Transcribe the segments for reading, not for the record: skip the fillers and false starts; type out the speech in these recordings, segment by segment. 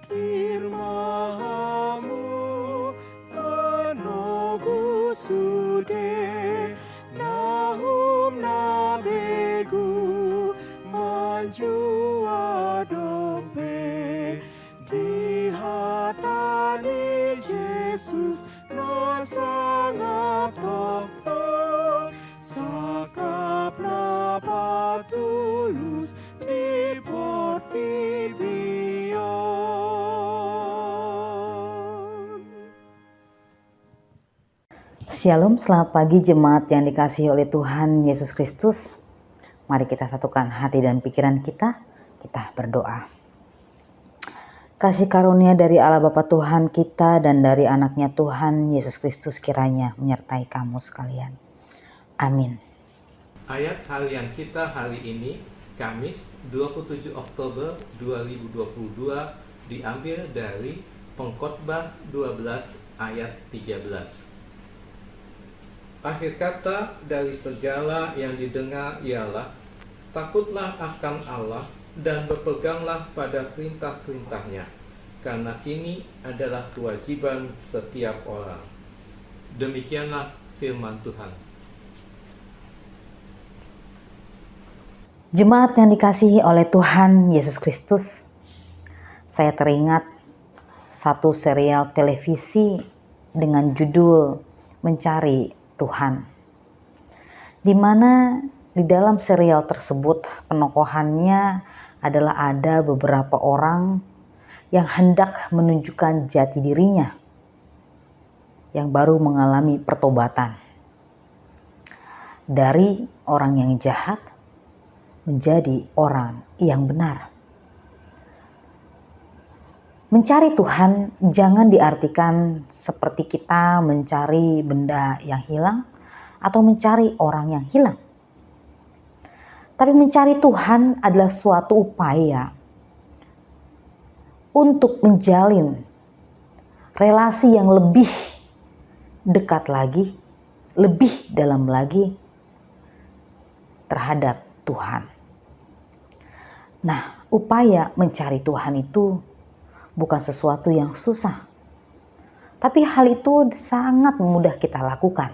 kirmamu penogu sude nahum nabegu manjua dompe di hatani Yesus no sangat tokto sakap na patulus di portibion. Shalom, selamat pagi jemaat yang dikasihi oleh Tuhan Yesus Kristus. Mari kita satukan hati dan pikiran kita berdoa. Kasih karunia dari Allah Bapa Tuhan kita dan dari anaknya Tuhan Yesus Kristus kiranya menyertai kamu sekalian. Amin. Ayat harian kita hari ini, Kamis 27 Oktober 2022, diambil dari Pengkhotbah 12 ayat 13. Akhir kata dari segala yang didengar ialah, takutlah akan Allah dan berpeganglah pada perintah-perintahnya, karena ini adalah kewajiban setiap orang. Demikianlah firman Tuhan. Jemaat yang dikasihi oleh Tuhan Yesus Kristus, saya teringat satu serial televisi dengan judul Mencari Tuhan, di mana di dalam serial tersebut penokohannya adalah ada beberapa orang yang hendak menunjukkan jati dirinya yang baru mengalami pertobatan dari orang yang jahat menjadi orang yang benar. Mencari Tuhan jangan diartikan seperti kita mencari benda yang hilang atau mencari orang yang hilang. Tapi mencari Tuhan adalah suatu upaya untuk menjalin relasi yang lebih dekat lagi, lebih dalam lagi terhadap Tuhan. Nah, upaya mencari Tuhan itu bukan sesuatu yang susah, tapi hal itu sangat mudah kita lakukan,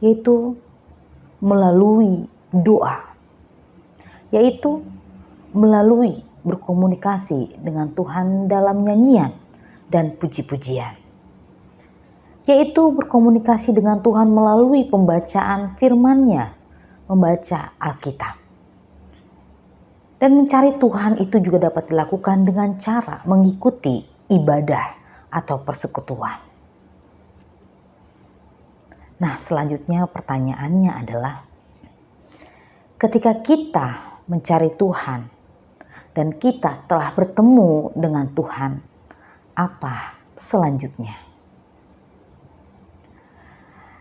yaitu melalui doa, yaitu melalui berkomunikasi dengan Tuhan dalam nyanyian dan puji-pujian, yaitu berkomunikasi dengan Tuhan melalui pembacaan firman-Nya, membaca Alkitab. Dan mencari Tuhan itu juga dapat dilakukan dengan cara mengikuti ibadah atau persekutuan. Nah, selanjutnya pertanyaannya adalah, ketika kita mencari Tuhan dan kita telah bertemu dengan Tuhan, apa selanjutnya?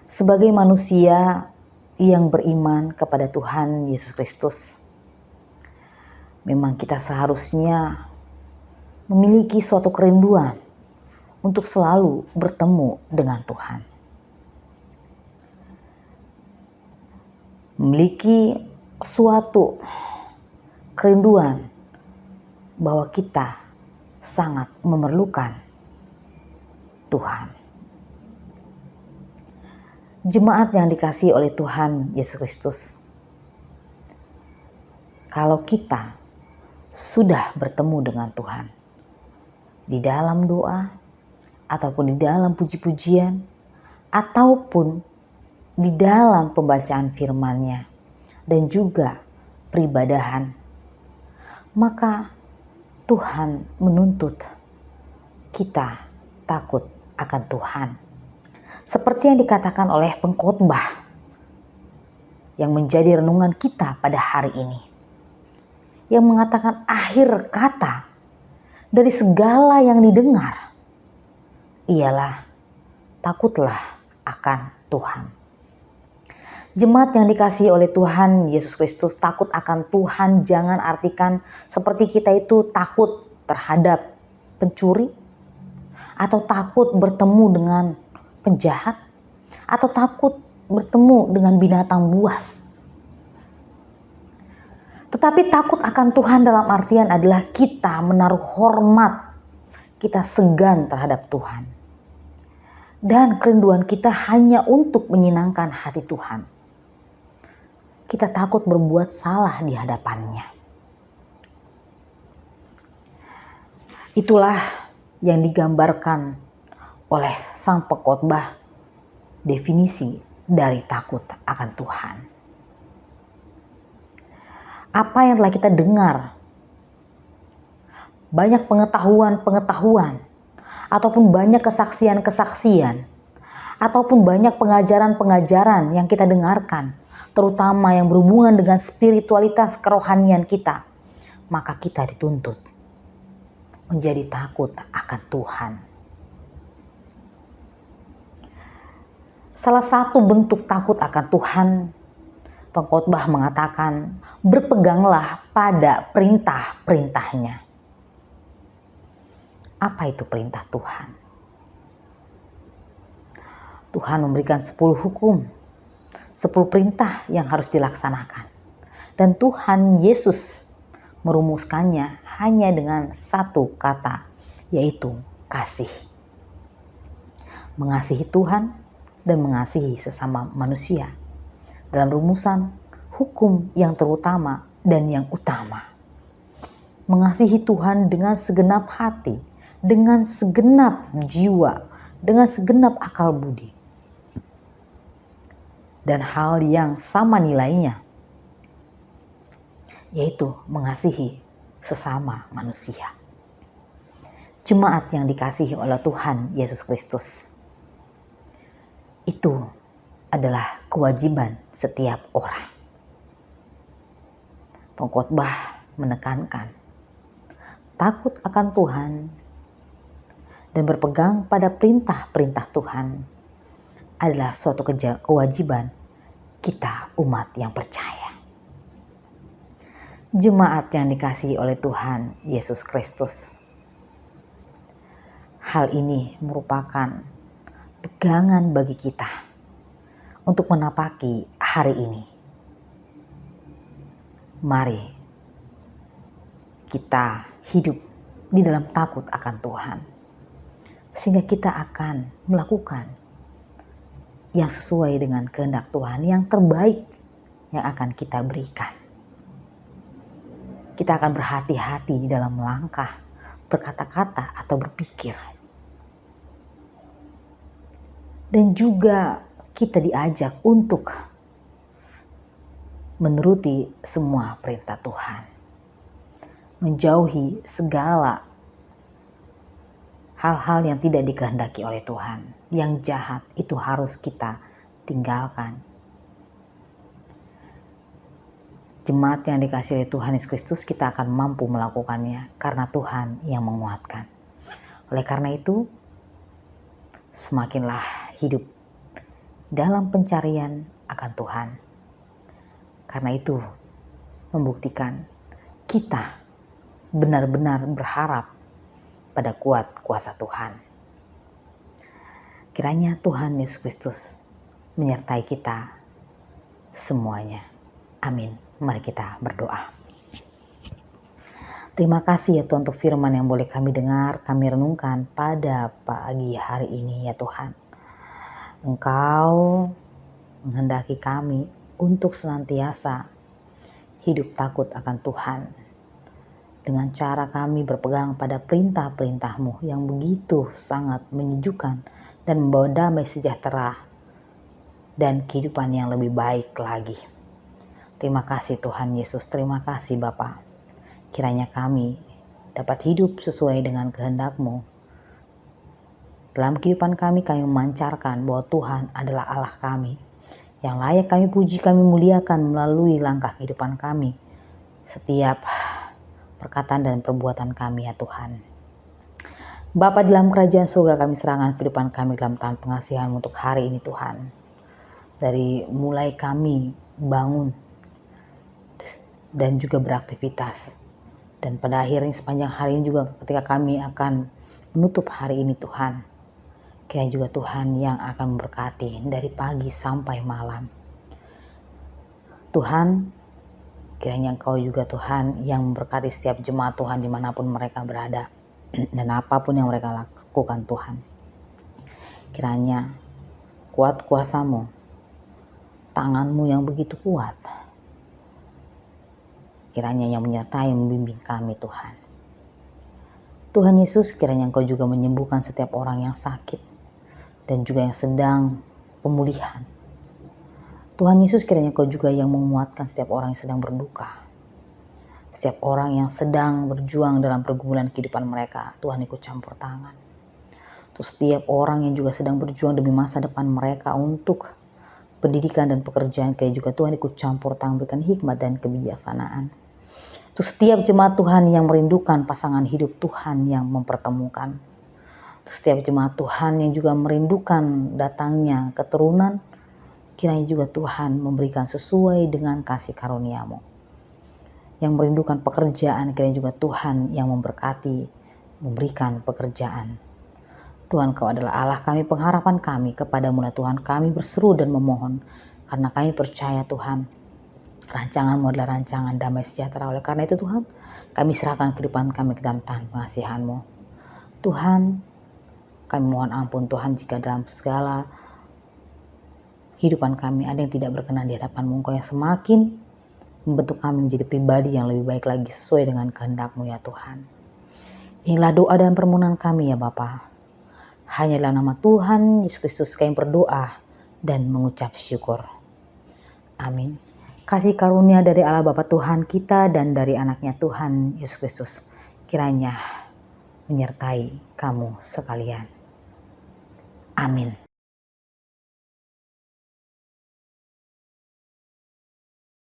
Sebagai manusia yang beriman kepada Tuhan Yesus Kristus, memang kita seharusnya memiliki suatu kerinduan untuk selalu bertemu dengan Tuhan. Memiliki suatu kerinduan bahwa kita sangat memerlukan Tuhan. Jemaat yang dikasihi oleh Tuhan Yesus Kristus, kalau kita sudah bertemu dengan Tuhan di dalam doa ataupun di dalam puji-pujian ataupun di dalam pembacaan firman-Nya dan juga peribadahan, maka Tuhan menuntut kita takut akan Tuhan. Seperti yang dikatakan oleh pengkhotbah yang menjadi renungan kita pada hari ini, yang mengatakan akhir kata dari segala yang didengar ialah takutlah akan Tuhan. Jemaat yang dikasihi oleh Tuhan Yesus Kristus, takut akan Tuhan jangan artikan seperti kita itu takut terhadap pencuri, atau takut bertemu dengan penjahat, atau takut bertemu dengan binatang buas. Tetapi takut akan Tuhan dalam artian adalah kita menaruh hormat, kita segan terhadap Tuhan. Dan kerinduan kita hanya untuk menyenangkan hati Tuhan. Kita takut berbuat salah di hadapannya. Itulah yang digambarkan oleh sang pengkhotbah definisi dari takut akan Tuhan. Apa yang telah kita dengar, banyak pengetahuan, ataupun banyak kesaksian, ataupun banyak pengajaran yang kita dengarkan, terutama yang berhubungan dengan spiritualitas kerohanian kita, maka kita dituntut menjadi takut akan Tuhan. Salah satu bentuk takut akan Tuhan, pengkhotbah mengatakan, berpeganglah pada perintah-perintahnya. Apa itu perintah Tuhan? Tuhan memberikan 10 hukum, 10 perintah yang harus dilaksanakan. Dan Tuhan Yesus merumuskannya hanya dengan satu kata, yaitu kasih. Mengasihi Tuhan dan mengasihi sesama manusia. Dalam rumusan hukum yang terutama dan yang utama. Mengasihi Tuhan dengan segenap hati, dengan segenap jiwa, dengan segenap akal budi. Dan hal yang sama nilainya, yaitu mengasihi sesama manusia. Jemaat yang dikasihi oleh Tuhan Yesus Kristus, itu adalah kewajiban setiap orang. Pengkhotbah menekankan takut akan Tuhan dan berpegang pada perintah-perintah Tuhan adalah suatu kewajiban kita umat yang percaya. Jemaat yang dikasihi oleh Tuhan Yesus Kristus, hal ini merupakan pegangan bagi kita untuk menapaki hari ini. Mari kita hidup di dalam takut akan Tuhan, sehingga kita akan melakukan yang sesuai dengan kehendak Tuhan, yang terbaik yang akan kita berikan. Kita akan berhati-hati di dalam melangkah, berkata-kata atau berpikir. Dan juga kita diajak untuk menuruti semua perintah Tuhan. Menjauhi segala hal-hal yang tidak dikehendaki oleh Tuhan. Yang jahat itu harus kita tinggalkan. Jemaat yang dikasihi oleh Tuhan Yesus Kristus, kita akan mampu melakukannya karena Tuhan yang menguatkan. Oleh karena itu, semakinlah hidup dalam pencarian akan Tuhan. Karena itu membuktikan kita benar-benar berharap pada kuat kuasa Tuhan. Kiranya Tuhan Yesus Kristus menyertai kita semuanya. Amin. Mari kita berdoa. Terima kasih ya Tuhan untuk firman yang boleh kami dengar, kami renungkan pada pagi hari ini ya Tuhan. Engkau menghendaki kami untuk senantiasa hidup takut akan Tuhan. Dengan cara kami berpegang pada perintah-perintah-Mu yang begitu sangat menyejukkan dan membawa damai sejahtera dan kehidupan yang lebih baik lagi. Terima kasih Tuhan Yesus, terima kasih Bapa. Kiranya kami dapat hidup sesuai dengan kehendak-Mu. Dalam kehidupan kami memancarkan bahwa Tuhan adalah Allah kami, yang layak kami puji, kami muliakan melalui langkah kehidupan kami, setiap perkataan dan perbuatan kami ya Tuhan. Bapa dalam kerajaan surga, kami serahkan kehidupan kami dalam tangan pengasihan untuk hari ini Tuhan. Dari mulai kami bangun dan juga beraktivitas, dan pada akhirnya sepanjang hari ini juga ketika kami akan menutup hari ini Tuhan, kiranya juga Tuhan yang akan memberkati dari pagi sampai malam. Tuhan, Kiranya Engkau juga Tuhan yang memberkati setiap jemaat Tuhan dimanapun mereka berada dan apapun yang mereka lakukan Tuhan. Kiranya kuat kuasa-Mu, tangan-Mu yang begitu kuat, kiranya yang menyertai membimbing kami Tuhan. Tuhan Yesus, kiranya Engkau juga menyembuhkan setiap orang yang sakit dan juga yang sedang pemulihan. Tuhan Yesus, kiranya Engkau juga yang menguatkan setiap orang yang sedang berduka. Setiap orang yang sedang berjuang dalam pergumulan kehidupan mereka, Tuhan ikut campur tangan. Terus setiap orang yang juga sedang berjuang demi masa depan mereka untuk pendidikan dan pekerjaan, kiranya juga Tuhan ikut campur tangan, berikan hikmat dan kebijaksanaan. Terus setiap jemaat Tuhan yang merindukan pasangan hidup Tuhan yang mempertemukan. Terus setiap jemaat Tuhan yang juga merindukan datangnya keturunan, kiranya juga Tuhan memberikan sesuai dengan kasih karunia-Mu. Yang merindukan pekerjaan, kiranya juga Tuhan yang memberkati, memberikan pekerjaan. Tuhan, Kau adalah Allah kami, pengharapan kami. Kepadamu lah Tuhan kami berseru dan memohon, karena kami percaya Tuhan, rancangan-Mu adalah rancangan damai sejahtera. Oleh karena itu Tuhan, kami serahkan kehidupan kami ke dalam tangan pengasihan-Mu. Tuhan, kami mohon ampun Tuhan jika dalam segala kehidupan kami ada yang tidak berkenan di hadapan-Mu. Engkau yang semakin membentuk kami menjadi pribadi yang lebih baik lagi sesuai dengan kehendak-Mu ya Tuhan. Inilah doa dan permohonan kami ya Bapa. Hanya dalam nama Tuhan Yesus Kristus kami berdoa dan mengucap syukur. Amin. Kasih karunia dari Allah Bapa Tuhan kita dan dari anaknya Tuhan Yesus Kristus kiranya menyertai kamu sekalian. Amin.